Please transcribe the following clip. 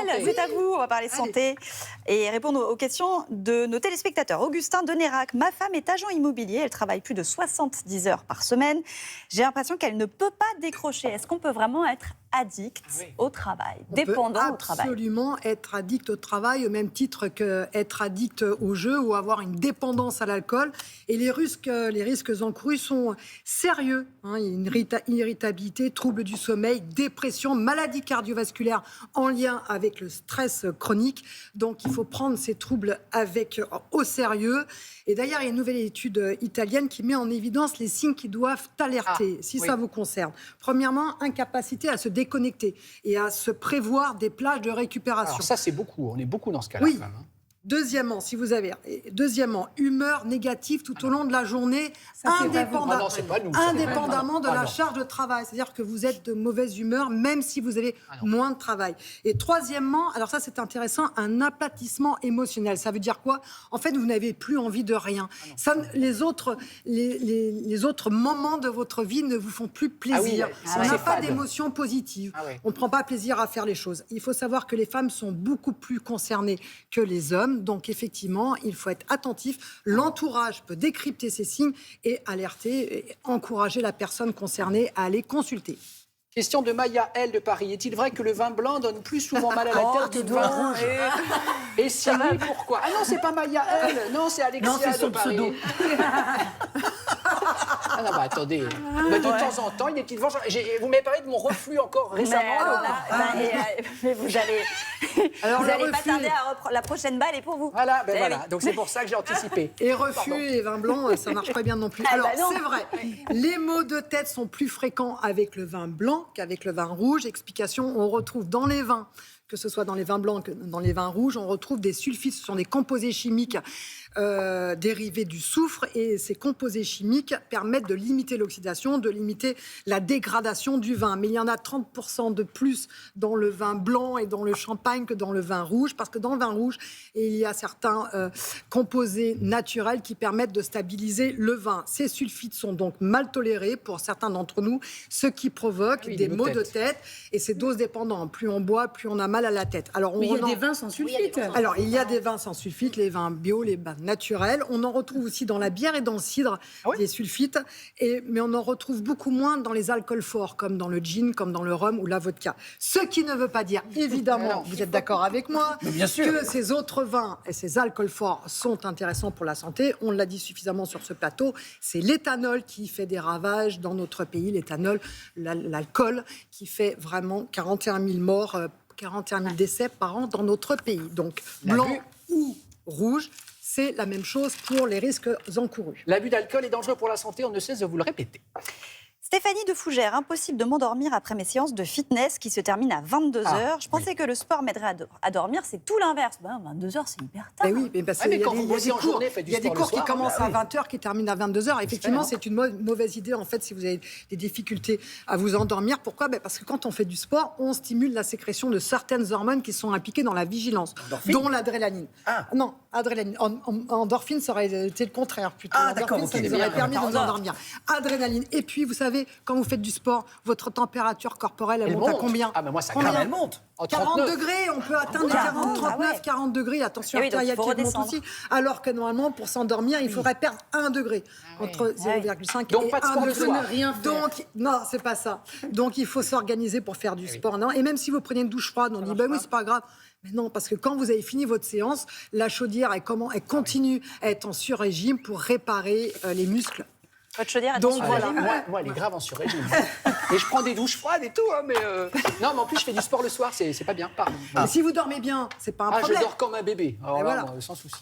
Michel, c'est à vous. On va parler santé et répondre aux questions de nos téléspectateurs. Augustin de Nérac, ma femme est agent immobilier. Elle travaille plus de 70 heures par semaine. J'ai l'impression qu'elle ne peut pas décrocher. Est-ce qu'on peut vraiment être addict au travail, dépendant au travail? Absolument être addict au travail, au même titre qu'être addict au jeu ou avoir une dépendance à l'alcool. Et les risques encourus sont sérieux. Il y a une irritabilité, troubles du sommeil, dépression, maladie cardiovasculaire en lien avec le stress chronique. Donc il faut prendre ces troubles au sérieux. Et d'ailleurs, il y a une nouvelle étude italienne qui met en évidence les signes qui doivent t'alerter, ça vous concerne. Premièrement, incapacité à se déconnecter et à se prévoir des plages de récupération. Alors ça, c'est beaucoup. On est beaucoup dans ce cas-là. Oui. Quand même, hein. Deuxièmement, humeur négative tout au long de la journée, indépendamment de la charge de travail. C'est-à-dire que vous êtes de mauvaise humeur, même si vous avez moins de travail. Et troisièmement, alors ça c'est intéressant, un aplatissement émotionnel. Ça veut dire quoi? En fait, vous n'avez plus envie de rien. Les autres moments de votre vie ne vous font plus plaisir. On n'a pas d'émotions positives. On ne prend pas plaisir à faire les choses. Il faut savoir que les femmes sont beaucoup plus concernées que les hommes. Donc, effectivement, il faut être attentif. L'entourage peut décrypter ces signes et alerter, et encourager la personne concernée à aller consulter. Question de Maya L de Paris. Est-il vrai que le vin blanc donne plus souvent mal à la tête que le vin rouge? Et si oui, pourquoi? Ah non, c'est pas Maya L. Non, c'est Alexia de Paris. Ah non, bah attendez. Mais de temps en temps, il y a des petites vengeances. Vous m'avez parlé de mon reflux encore récemment. Mais vous allez pas tarder à reprendre. La prochaine balle est pour vous. Voilà, donc c'est pour ça que j'ai anticipé. Et reflux et vin blanc, ça marche pas bien non plus. Alors, c'est vrai, les maux de tête sont plus fréquents avec le vin blanc qu'avec le vin rouge. Explication, on retrouve dans les vins, que ce soit dans les vins blancs que dans les vins rouges, on retrouve des sulfites, ce sont des composés chimiques dérivés du soufre, et ces composés chimiques permettent de limiter l'oxydation, de limiter la dégradation du vin. Mais il y en a 30% de plus dans le vin blanc et dans le champagne que dans le vin rouge, parce que dans le vin rouge, il y a certains composés naturels qui permettent de stabiliser le vin. Ces sulfites sont donc mal tolérés pour certains d'entre nous, ce qui provoque des maux de tête, et c'est dose dépendant. Plus on boit, plus on a mal à la tête. Alors, il y a des vins sans sulfite. Alors, il y a des vins sans sulfite, les vins bio, les vins naturels. On en retrouve aussi dans la bière et dans le cidre, des sulfites, mais on en retrouve beaucoup moins dans les alcools forts, comme dans le gin, comme dans le rhum ou la vodka. Ce qui ne veut pas dire, évidemment, vous êtes d'accord avec moi, que ces autres vins et ces alcools forts sont intéressants pour la santé. On l'a dit suffisamment sur ce plateau, c'est l'éthanol qui fait des ravages dans notre pays, l'éthanol, l'alcool, qui fait vraiment 41 000 morts, 41 000 décès par an dans notre pays. Donc, blanc ou rouge, c'est la même chose pour les risques encourus. L'abus d'alcool est dangereux pour la santé, on ne cesse de vous le répéter. Stéphanie de Fougères, impossible de m'endormir après mes séances de fitness qui se terminent à 22h. Je pensais que le sport m'aiderait à dormir, c'est tout l'inverse. 22h, c'est hyper tard. Oui, mais parce qu'il y a des cours qui commencent à 20h, qui terminent à 22h. Effectivement, c'est une mauvaise idée, en fait, si vous avez des difficultés à vous endormir. Pourquoi? Parce que quand on fait du sport, on stimule la sécrétion de certaines hormones qui sont impliquées dans la vigilance, dont l'adrénaline. Non, adrénaline. Endorphine, ça aurait été le contraire, plutôt. Endorphine, ça nous aurait permis de nous endormir. Adrénaline. Et puis, vous savez, quand vous faites du sport, votre température corporelle, elle monte à combien? Ah, mais moi, ça grimpe. Elle monte. 40 degrés, on peut atteindre les 39, 40 degrés. Attention, il y a qui monte aussi. Alors que normalement, pour s'endormir, il faudrait perdre 1 degré. Entre 0,5 et 1 degré. Donc, non, c'est pas ça. Donc, il faut s'organiser pour faire du sport. Non. Et même si vous prenez une douche froide, on dit, oui, c'est pas grave. Mais non, parce que quand vous avez fini votre séance, la chaudière, elle continue à être en sur-régime pour réparer les muscles. Votre chaudière est donc en voilà, moi, elle est grave en sur-régime. Et je prends des douches froides et tout, mais non, mais en plus je fais du sport le soir, c'est pas bien. Pardon. Mais si vous dormez bien, c'est pas un problème. Je dors comme un bébé. Alors là, sans souci.